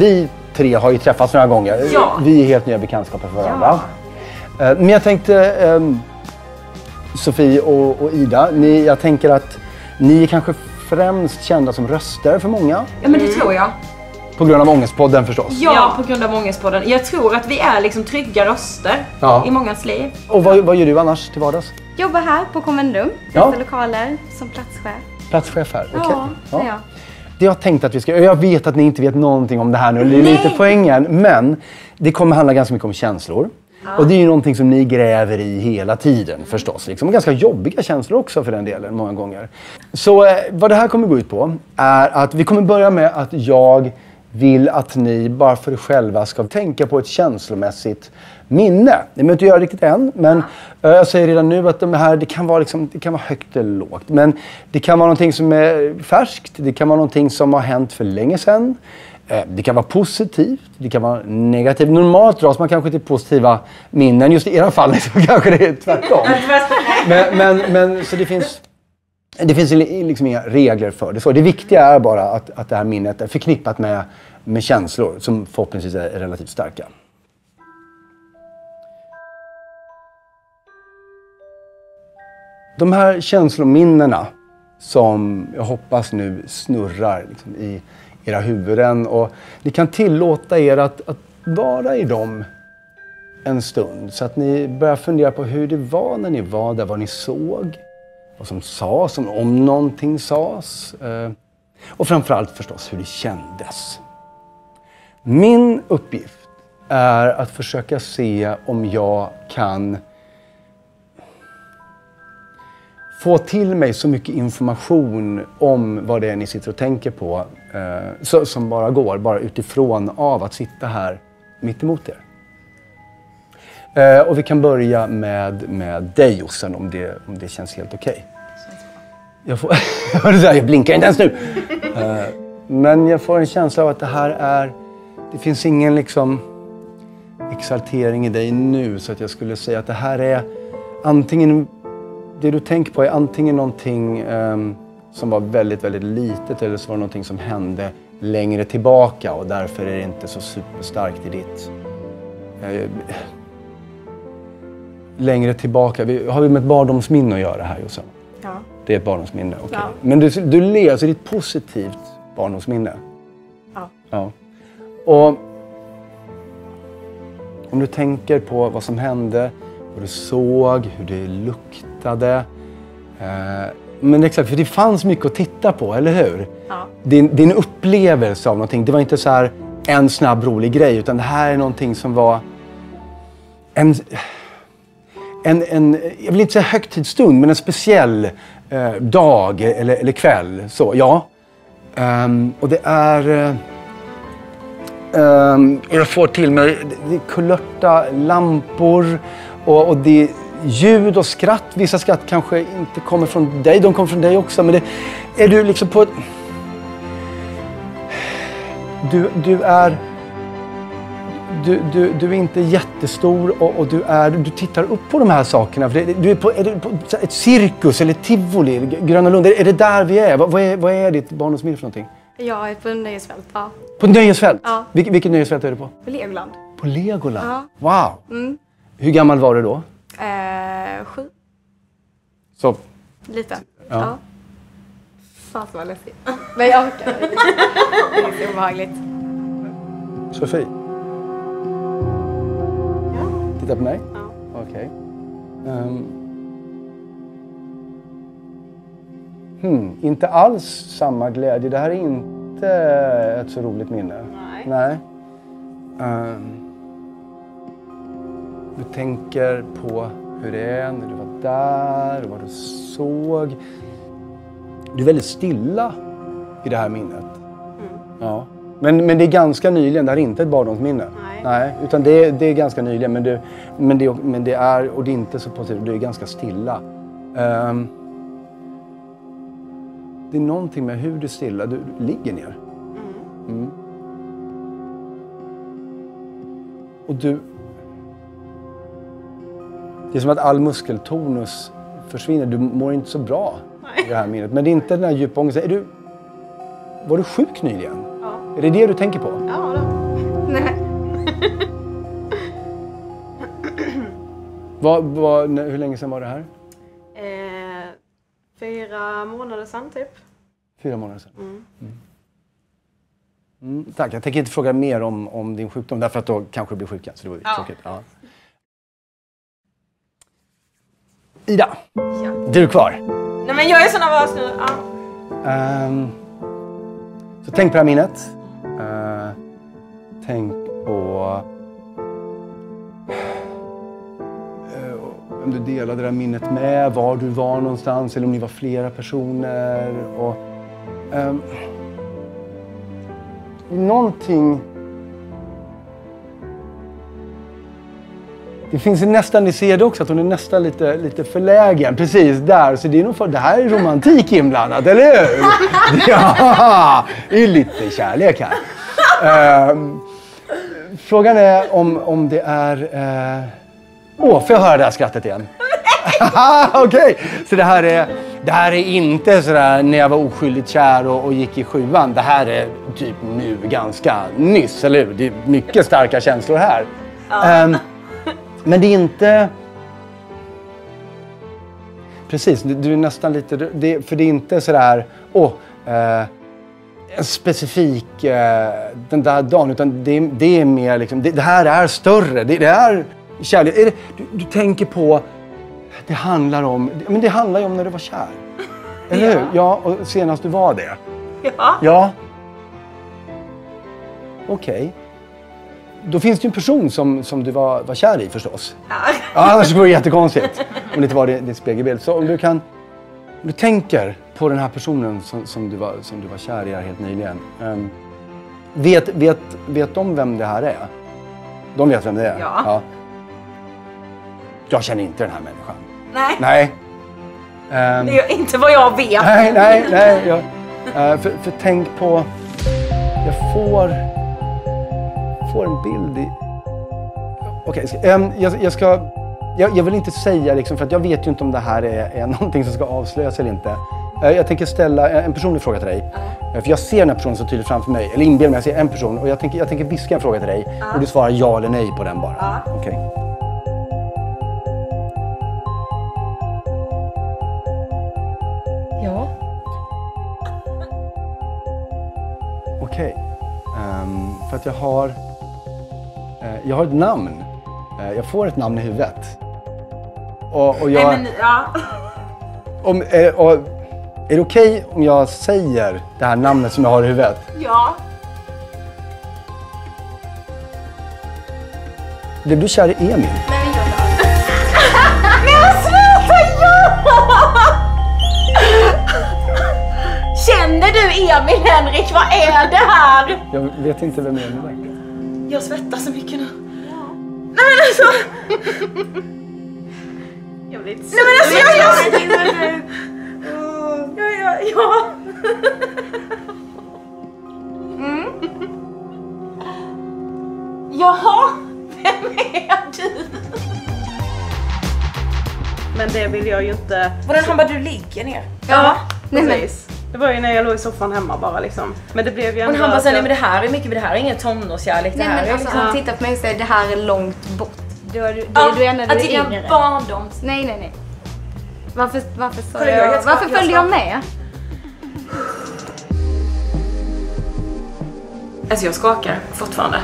vi tre har ju träffats några gånger. Ja. Vi är helt nya bekantskaper för varandra. Ja. Men jag tänkte, Sofie och Ida, jag tänker att ni är kanske främst kända som röster för många. Ja, men det tror jag. På grund av Ångestpodden förstås. Ja, på grund av Ångestpodden. Jag tror att vi är liksom trygga röster i mångas liv. Och vad gör du annars till vardags? Jobbar här på Convendum, lokaler som platschef. Platschef här, okej. Ja, det är jag. Det jag tänkte att vi ska... Jag vet att ni inte vet någonting om det här nu, det är lite poängen. Men det kommer handla ganska mycket om känslor. Ja. Och det är ju någonting som ni gräver i hela tiden förstås. Liksom. Och ganska jobbiga känslor också för den delen, många gånger. Så vad det här kommer gå ut på är att vi kommer börja med att jag vill att ni bara för er själva ska tänka på ett känslomässigt minne. Ni behöver inte göra riktigt än, men jag säger redan nu att det kan vara högt eller lågt. Men det kan vara någonting som är färskt, det kan vara någonting som har hänt för länge sedan. Det kan vara positivt, det kan vara negativt. Normalt dras man kanske till positiva minnen, just i era fall så kanske det är tvärtom. men så det finns liksom inga regler för det. Så det viktiga är bara att det här minnet är förknippat med känslor som förhoppningsvis är relativt starka. De här känslominnena som jag hoppas nu snurrar liksom i era huvuden, och ni kan tillåta er att vara i dem en stund så att ni börjar fundera på hur det var när ni var där, vad ni såg, vad som sades, om någonting sades, och framförallt förstås hur det kändes. Min uppgift är att försöka se om jag kan få till mig så mycket information om vad det är ni sitter och tänker på som bara går, bara utifrån av att sitta här mitt emot er. Och vi kan börja med dig, Jossan, om det känns helt okej. Jag blinkar inte ens nu. Men jag får en känsla av att det finns ingen liksom exaltering i dig nu, så att jag skulle säga att det här är antingen, det du tänker på är antingen någonting som var väldigt, väldigt litet, eller så var det någonting som hände längre tillbaka och därför är det inte så superstarkt i ditt... längre tillbaka. Har vi med ett barndomsminne att göra här, Jossan? Ja. Det är ett barndomsminne, okej. Ja. Men du ler, så det är ett positivt barndomsminne? Ja. Och om du tänker på vad som hände, vad du såg, hur det luktade. Men exakt, för det fanns mycket att titta på, eller hur? Ja. Din upplevelse av någonting, det var inte så här en snabb rolig grej, utan det här är någonting som var en jag vill inte säga högtidsstund, men en speciell dag eller kväll. Så, ja. Och det är... jag får till mig det är kulörta lampor och det är ljud och skratt. Vissa skratt kanske inte kommer från dig, de kommer från dig också. Men är du liksom på... Du är inte jättestor och du tittar upp på de här sakerna. Du är på ett cirkus eller tivoli, Gröna Lund. Är det där vi är? Vad är ditt barndomsminne för någonting? Jag är på nöjesfält, ja. På nöjesfält? Ja. Vilket nöjesfält är du på? På Legoland. På Legoland? Ja. Wow! Mm. Hur gammal var du då? 7. Så? Lite. Ja. Fan vad läskigt. Men jag orkar. Det är så obehagligt. Sofie? Ja. Titta på mig? Ja. Okej. Inte alls samma glädje. Det här är inte ett så roligt minne. Nej. Du tänker på hur det är när du var där och vad du såg. Du är väldigt stilla i det här minnet. Ja. Men det är ganska nyligen, det här är inte ett barndomsminne. Nej, utan det är ganska nyligen, men det är, och det är inte så positivt, det är ganska stilla. Det är någonting med hur du stilla, du ligger ner. Mm. Och det är som att all muskeltonus försvinner, du mår inte så bra i det här minnet. Men det är inte den här djupa ångesten. Var du sjuk nyligen? Ja. Är det det du tänker på? Ja, då. Nej. Hur länge sedan var det här? 4 månader sedan typ. 4 månader sedan. Tack, jag tänker inte fråga mer om din sjukdom därför att då kanske du blir sjuk igen, så det var ju tråkigt. Ja. Ida, du är kvar. Nej men jag är så nervös nu. Så tänk på det här minnet. Tänk på vem du delade det där minnet med, var du var någonstans eller om ni var flera personer. Och, någonting... Det finns nästan, ni ser det också, att hon är nästan lite förlägen. Precis där, så det är nog det här är romantik inblandat, eller hur? Ja, det är lite kärlek här. Frågan är om det är... får jag höra det här skrattet igen? Okej, så det här är inte sådär när jag var oskyldigt kär och gick i 7:an. Det här är typ nu ganska nyss, eller hur? Det är mycket starka känslor här. Men det är inte... Precis, du är nästan lite... För det är inte sådär... en specifik... den där dagen, utan det är mer liksom... Det här är större. Det är kärlek. Du tänker på... Det handlar om... Men det handlar ju om när du var kär. Eller hur? Ja, och senast du var det. Ja. Okej. Då finns det ju en person som du var kär i förstås. Ja, annars vore det jättekonstigt om det inte var din spegelbild. Så om du tänker på den här personen som du var kär i här helt nyligen. Vet de vem det här är? De vet vem det är? Ja. Jag känner inte den här människan. Nej. Det är inte vad jag vet. Nej. För tänk på... Jag får en bild i... Okej, jag vill inte säga liksom, för att jag vet ju inte om det här är någonting som ska avslöjas eller inte. Jag tänker ställa en personlig fråga till dig. För jag ser den här personen så tydligt framför mig. Eller inbillar mig, jag ser en person. Och jag tänker viska en fråga till dig. Och du svarar ja eller nej på den bara. Okej. Ja. Okej. För att jag har ett namn. Jag får ett namn i huvudet. Och jag... Nej, men, ja. Är det okej om jag säger det här namnet som jag har i huvudet? Ja. Blev du kär i Emil? Nej, men jag Men sluta, Känner du Emil, Henrik? Vad är det här? Jag vet inte vem Emil är. Jag svettas så mycket nu. Nej men alltså... Jag blir lite... Nej men alltså Ja. Jaha, vem är du? Men det vill jag ju inte... Var han bara du ligger ner? Ja, Nej, precis. Det var ju när jag låg i soffan hemma bara liksom. Men det blev ju ändå... Och han bara säger, nej men det här är mycket, men det här är ingen tonårskärlek. Nej, men alltså, han tittar på mig och säger det här är långt bort. Du är när du är yngre. Barndoms... Nej. Varför Varför följde jag med? Alltså jag skakar fortfarande.